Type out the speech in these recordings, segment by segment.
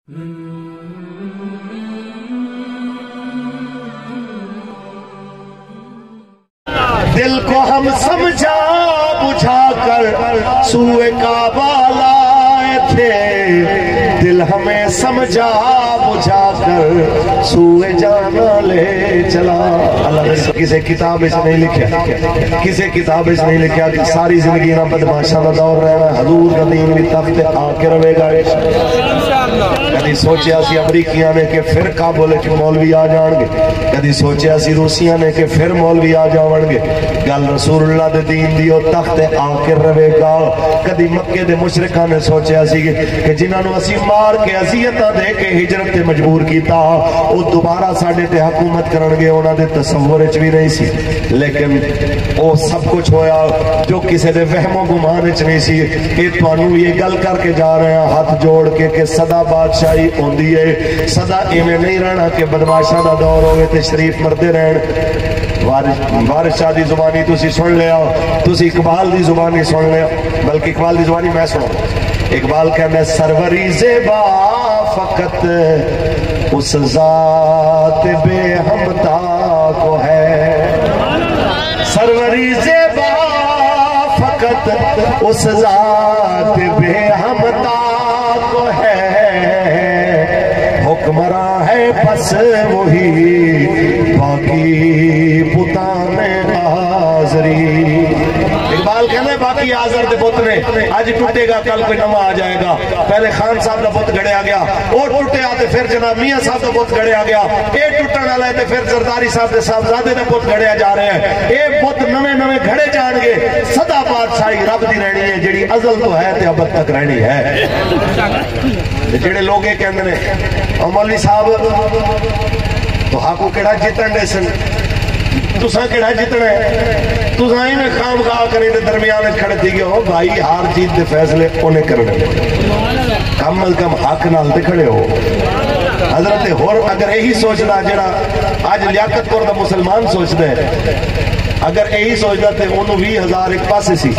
دل کو ہم سمجھا بجھا کر سوئے کعبہ لائے تھے، دل ہمیں سمجھا بجھا کر سوئے جانا لے چلا۔ اللہ نے کسی کتاب اس نہیں لکھا، کسی کتاب اس نہیں لکھا کہ ساری زندگی نہ بدماشاں دا دور رہنا، حضور کا دین بھی تخت آ کے رہے گا۔ کدی سوچیا سی امریکیاں نے کہ پھر کابل وچ مولوی آ جان گے، کدی سوچیا سی روسیاں نے کہ پھر مولوی آ جاون گے۔ گل رسول اللہ دے دین دی او تخت آ کے رہے گا۔ کدی مکے دے مشرکاں نے سوچیا سی کہ جنہاں نو اسی مار کے اذیتاں دے کے ہجرت تے مجبور کیتا او دوبارہ ساڈے تے حکومت کرن گے، انہاں دے تصور وچ بھی نہیں سی۔ لیکن او سب کچھ ہویا جو کسے دے وہم و گمان وچ نہیں سی۔ اے تانوں یہ گل کر کے جا رہے ہیں ہاتھ جوڑ کے کہ سدا بادشاہی ہوندی ہے، سدا ایویں نہیں رہنا کہ بدماشاں دا دور ہوے تے شریف مردے رہن۔ وارث شاہ دی زبانی تسی سن لیا، تسی اقبال دی زبانی سن لیا، بلکہ اقبال دی زبانی میں سنو۔ اقبال کہنا ہے سروری زیبا فقط اس ذات بے ہمتا کو ہے، سروری زیبا فقط اس ذات بے ہمتا کو ہے، حکمراں ہے بس وہی باقی پتان آزری۔ اقبال کہنا ہے باقی آزر دے بت نے آج ٹوٹے گا کل کوئی نواں آ جائے گا۔ پہلے خان صاحب دا بت گھڑیا گیا، اور ٹوٹے آتے پھر جناب میاں صاحب دا بت گھڑیا گیا، اے ٹوٹن والا ہے پھر زرداری صاحب دے صاحبزادے دا بت گھڑیا جا رہے ہیں۔ اے بت نویں نویں گھڑے جان گے، سدا بادشاہی رب دی رہنی ہے جڑی ازل تو ہے تے ابد تک رہنی ہے۔ جڑے لوگ یہ کہندے نے او مولوی صاحب تو حقو کیڑا جتن دے سن، تساں کیڑا جتنا ہے، تساں ہی میں خام خواہ کریں دے درمیان کھڑے تھی گئے ہو بھائی، ہار جیت دے فیصلے انہیں کرنے کم از کم حق نال دے کھڑے ہو۔ حضرت ہور اگر یہی سوچنا جڑا آج لیاقت پور دا مسلمان سوچ دے، اگر یہی سوچتا تے انہوں 20,000 ایک پاسے سی،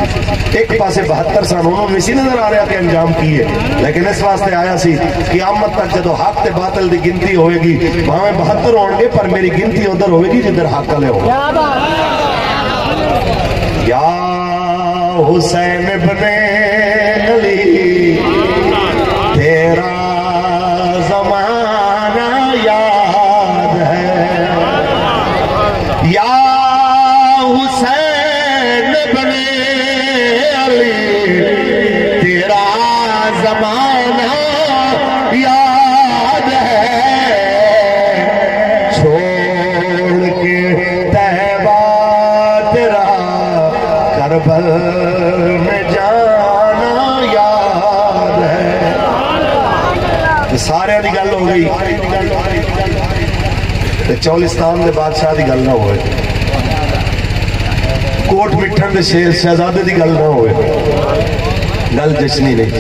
ایک پاسے 72 سن، انہوں نے نہیں نظر آ رہا کہ انجام کی ہے، لیکن اس واسطے آیا سی قیامت تک جدو حق تے باطل دی گنتی ہوئے گی، وہاں 72 ہون گے پر میری گنتی ادھر ہوئے گی جدھر حق والے ہو۔ یا حسین ابن علی تیرا زمانہ یاد ہے، یا حسین ابن علی تیرا زمانہ یاد ہے، چھوڑ کے طیبہ تیرا کربل میں جانا یاد ہے۔ سارے دی گل ہو گئی، چولستان دے بادشاہ دی گل نہ ہوئے، کوٹ مٹھن دے شہزادے دی گل نہ ہوئے، گل جشنی نہیں۔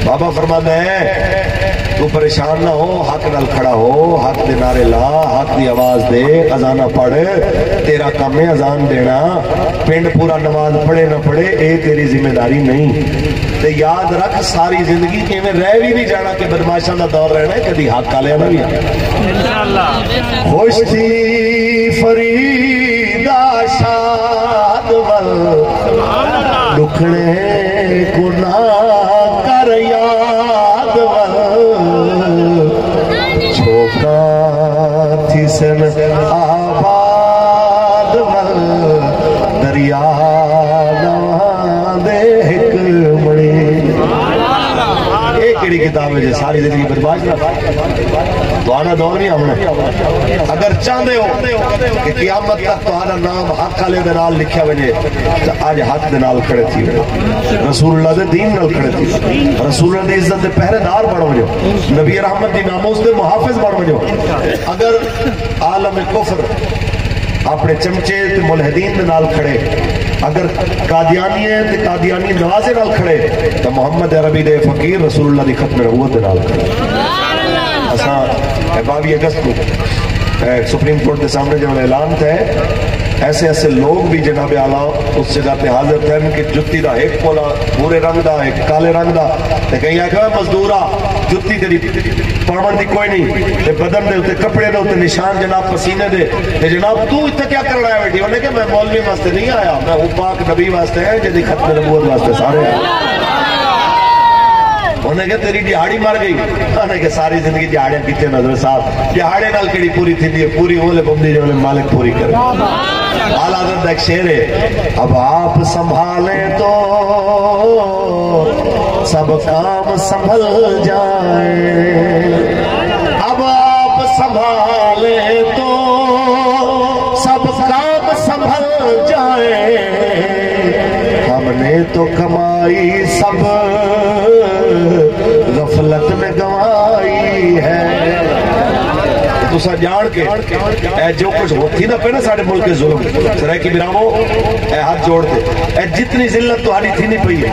بابا فرماتا ہے تو پریشان نہ ہو، حق نال کھڑا ہو، حق دے نعرے لا، حق دی آواز دے، اذانہ پڑھ، تیرا کام ہے اذان دینا، پنڈ پورا نماز پڑھے نہ پڑھے اے تیری ذمہ داری نہیں۔ تے یاد رکھ ساری زندگی ایویں رہ بھی نہیں جانا کہ بدماشاں دا دور رہنا ہے، کدی حق والے نہ بھی انشاءاللہ۔ خوش تھی فریدا شاد ول دکھنے کو نہ کر یاد ول، چھوکا تھی سن آباد ول دریا نواں دے ہک مڑی۔ ایک کیڑی کتاب ہے جی ساری زندگی برباد نہ تہاڈا دور نہیں آنا۔ اگر چاہتے ہو کہ قیامت تک تہاڈا نام حق والے دے نال لکھیا وجے تے اج حق دے نال کھڑے تھی، رسول اللہ دے دین نال کھڑے تھی، رسول اللہ دی عزت دے پہرے دار بنو جو، نبی رحمت دی ناموس دے محافظ بنو جو۔ اگر عالم کفر اپنے چمچے تے ملحدین دے نال کھڑے، اگر قادیانی ہے تے قادیانی نوازے نال کھڑے، تو محمد عربی دے فقیر رسول اللہ دی ختم نبوت دے نال کھڑے۔ اساں 22 اگست کو سپریم کورٹ کے سامنے جب اعلان تھا ایسے ایسے لوگ بھی جناب اعلیٰ اس جگہ پہ حاضر تھے کہ جتی دا ایک پولا بھورے رنگ دا ایک کالے رنگ دا تے کہیں آکھا مزدورا جتی تیری پاون دی کوئی نہیں، بدن دے ہوتے کپڑے دے ہوتے نشان جناب پسینے دے، جناب تو اتنا کیا کرنا ہے بیٹی؟ انہیں کہ میں مولوی واسطے نہیں آیا، میں وہ پاک نبی واسطے ہے جدی ختم نبوت واسطے سارے ہیں۔ انہیں کہ تیری دیہاڑی مر گئی، انہیں کہ ساری زندگی دیہاڑیاں کیتے نظر صاحب، دیہاڑے نال کیڑی پوری تھی دی پوری اولے بمدی جو مالک پوری کرے۔ اعلیٰ حضرت ایک شعر ہے، اب آپ سنبھالیں تو سب کام سنبھل جائیں، اب آپ سنبھالیں تو سب کام سنبھل جائیں، ہم نے تو کمائی سب غفلت میں گنوائی ہے۔ تو سا جان کے اے جو کچھ ہوتی نہ پہ نا ساڑھے ملک کے ظلم سرائے کی براہو اے ہاتھ جوڑ دے، اے جتنی ذلت تو ہاری تھی نہیں پئی ہے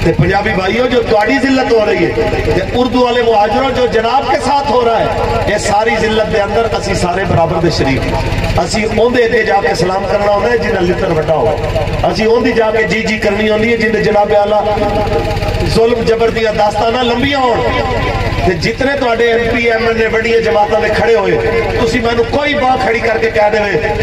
تے پنجابی بھائیوں جو تواڑی ذلت ہو رہی ہے تے اردو والے مہاجروں جو جناب کے ساتھ ہو رہا ہے، یہ ساری ذلت دے اندر اسی سارے برابر دے شریک، اسی اوندے اگے جا کے سلام کرنا ہونا ہے جنہیں لتر بٹا ہو، اسی اوندی جا کے جی جی کرنی ہوندی ہے جنہیں جناب اعلیٰ ظلم جبر دیا داستانہ لمبیاں ہون۔ جتنے تو اڈے ایم پی ایم نے بڑی جماعتوں میں کھڑے ہوئے تسی میں کوئی باں کھڑی کر کے کہہ دے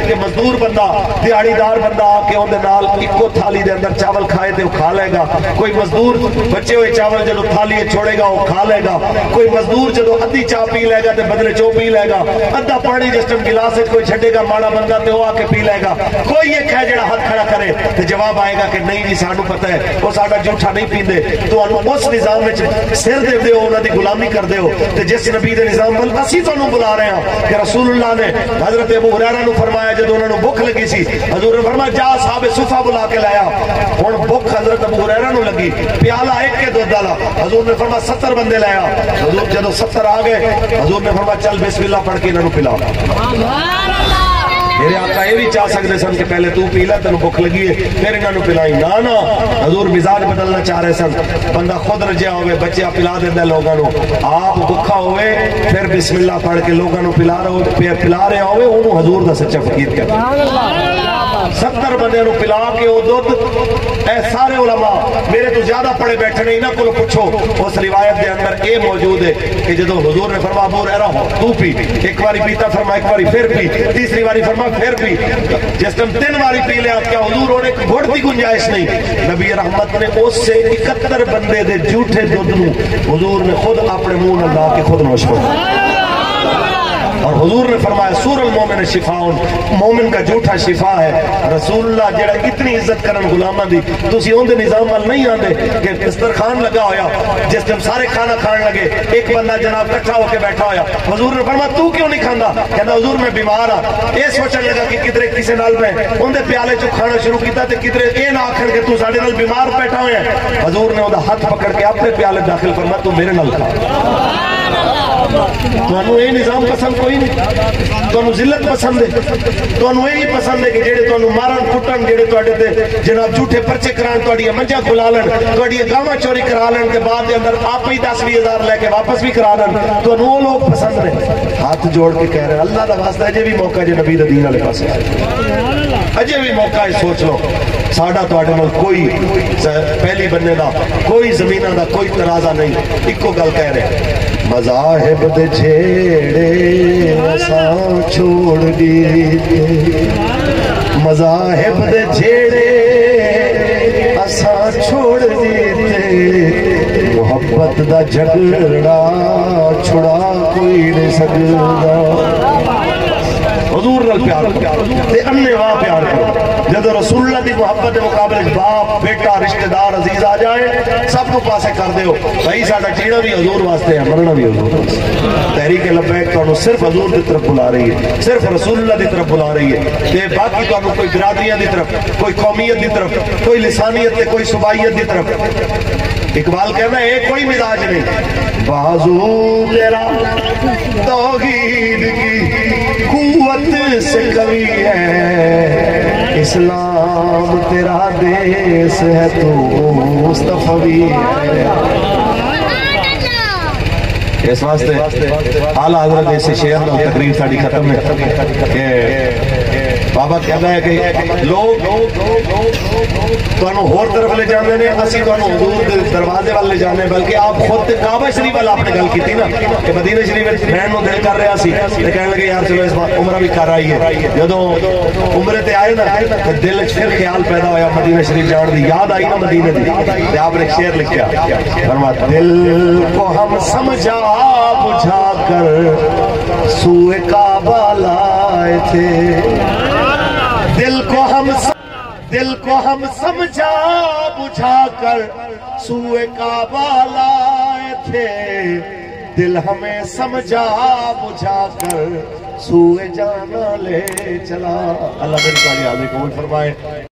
کہ مزدور بندہ دیہڑی دار بندہ آ کے اندر نال ایکو تھالی دے اندر چاول کھائے تے وہ کھا لے گا، کوئی مزدور بچے ہوئے چاول جدو تھالی چھوڑے گا وہ کھا لے گا، کوئی مزدور جدو ادھی چاہ پی لے گا تے بدلے چو پی لے گا، ادھا پانی جس ٹائم گلاس کوئی چھڑے گا ماڑا بندہ تے وہ آ کے پی لے گا، کوئی ایک ہے جڑا ہاتھ کھڑا کرے تے جواب آئے گا کہ نہیں جی سانو پتہ ہے وہ ساڈا جھوٹا نہیں پیندے، تو اس نظام میں سر دے دے ہو انہاں دی غلامی کر دے ہو تے جس نبی دے نظام ول اسی تانوں بلا رہے ہیں کہ رسول اللہ نے حضرت ابو ہریرہ نو فرمایا جدوں انہاں نو بھوک لگی سی حضور نے فرمایا جا صحابہ صفہ بلا کے لایا، ہن بھوک حضرت ابو ہریرہ نو لگی پیالہ ایک کے دودھ ڈالا، حضور نے فرمایا 70 بندے لایا، حضور جدوں 70 آ گئے حضور نے فرمایا چل بسم اللہ پڑھ کے انہاں نو پلا۔ میرے آقا یہ بھی چاہ سکتے سن کہ پہلے تو پیلا تینوں بھوک لگی ہے پھر انہاں نو پلائی، نا حضور مزاج بدلنا چاہ رہے سن، بندہ خود رجیا ہوئے بچہ پلا دیندے لوگاں نو، آپ بھوکا ہوئے پھر بسم اللہ پڑھ کے لوگاں نو پلا رہے ہوئے انہوں حضور دا سچا فقیر کہتے 70 بندے نو پلا کے وہ دودھ اے سارے علماء میرے تو زیادہ پڑے بیٹھے نہیں، انہاں کو پوچھو اس روایت دے اندر اے موجود ہے کہ جدو حضور نے فرمایا ابو ہریرہ ہو تو پی، ایک باری پیتا فرمایا ایک باری پھر پی، تیسری باری فرمایا پھر بھی، جس ٹائم 3 باری پی لیا کیا حضور ہونے گھڑ دی گنجائش نہیں، نبی رحمت نے اس سے 71 بندے دے جھوٹے دودھ نو حضور نے خود اپنے منہ نہ لا کے خود نوش فرمایا، اور حضور نے فرمایا سور المومن شفاؤن، مومن کا جھوٹا شفا ہے۔ رسول اللہ جڑا اتنی عزت کرن غلاماں دی تسی اون دے نظام وال نہیں آندے کہ دسترخوان لگا ہویا جس ٹائم سارے کھانا کھان لگے ایک بندہ جناب کٹھا ہو کے بیٹھا ہویا، حضور نے فرمایا تو کیوں نہیں کھاندا؟ کہندا حضور میں بیمار ہاں، اے سوچن لگا کہ کدھر کسے نال میں اون دے پیالے چوں کھانا شروع کیتا تے کدھر اے نہ آکھن کہ تو ساڈے نال بیمار بیٹھا ہویا ہے، حضور نے اوندا ہاتھ پکڑ کے اپنے پیالے داخل فرمایا تو میرے نال کھا۔ تو یہ نظام پسند کوئی نہیں، تو ذلت پسند ہے، تو یہی پسند ہے کہ جڑے تو مارن کٹن جڑے تواڈے تے جناب جھوٹے پرچے کران تواڈیاں منجاں کھلا لین تواڈیاں گاواں چوری کرا لین تے بعد دے اندر آپ ہی 10-20 ہزار لے کے واپس بھی کرا لین، تو وہ لوگ پسند نے۔ ہاتھ جوڑ کے کہہ رہے ہیں اللہ دا واسطہ اجے بھی موقع جے نبی دے دین والے پاسے اجے بھی موقع ہے، سوچ لو ساڈا تواڈے نال کوئی پہلی بننے دا کوئی زمیناں دا کوئی تنازع نہیں، اکو گل کہہ رہے ہیں مذاہب دے جھیڑے اساں چھوڑ دیتے، مذاہب دے جھیڑے اساں چھوڑ دیتے، محبت دا جھگڑا چھڑا کوئی نہیں سکتا۔ حضور نال پیار تے انے واہ پیار کرو، جب رسول اللہ دی محبت دے مقابلے باپ بیٹا رشتہ دار عزیز آ جائے سب کو پاسے کر دیو، بھائی ساڈا جینا بھی حضور واسطے ہے مرنا بھی حضور واسطے۔ تحریک لبیک تانوں صرف حضور دی طرف بلا رہی ہے، صرف رسول اللہ دی طرف بلا رہی ہے، تے باقی تانوں کوئی برادریاں دی طرف کوئی قومیت دی طرف کوئی لسانیت تے کوئی صوبائیت دی طرف۔ اقبال کہنا ہے کوئی مزاج نہیں، بازو تیرا توحید کی قوت سے قوی ہے، اسلام تیرا دیس ہے تو مصطفی ہے۔ اس واسطے اعلیٰ حضرت اس شعر اور تقریر ساڑی ختم ہے کہ بابا کہتا ہے کہ لوگ تانوں ہور طرف لے جانے نے، اسی تانوں حضور دے دروازے والے لے جانے، بلکہ آپ خود کعبہ شریف والا آپ نے گل کی تھی نا کہ مدینہ شریف رہن نو دل کر رہا سی، تے کہنے لگے یار چلو اس بار عمرہ بھی کر آئی ہے۔ جدوں عمرے تے آئے نا تے دل وچ پھر خیال پیدا ہویا مدینہ شریف جان دی، یاد آئی نا مدینہ دی، تے آپ نے شعر لکھیا، فرمایا دل کو ہم سمجھا بجھا کر سوئے کعبہ لائے تھے، دل کو ہم سمجھا بجھا کر سوئے کعبہ لائے تھے، دل ہمیں سمجھا بجھا کر سوئے جانا لے چلا۔ اللہ میری تعالی قبول فرمائے۔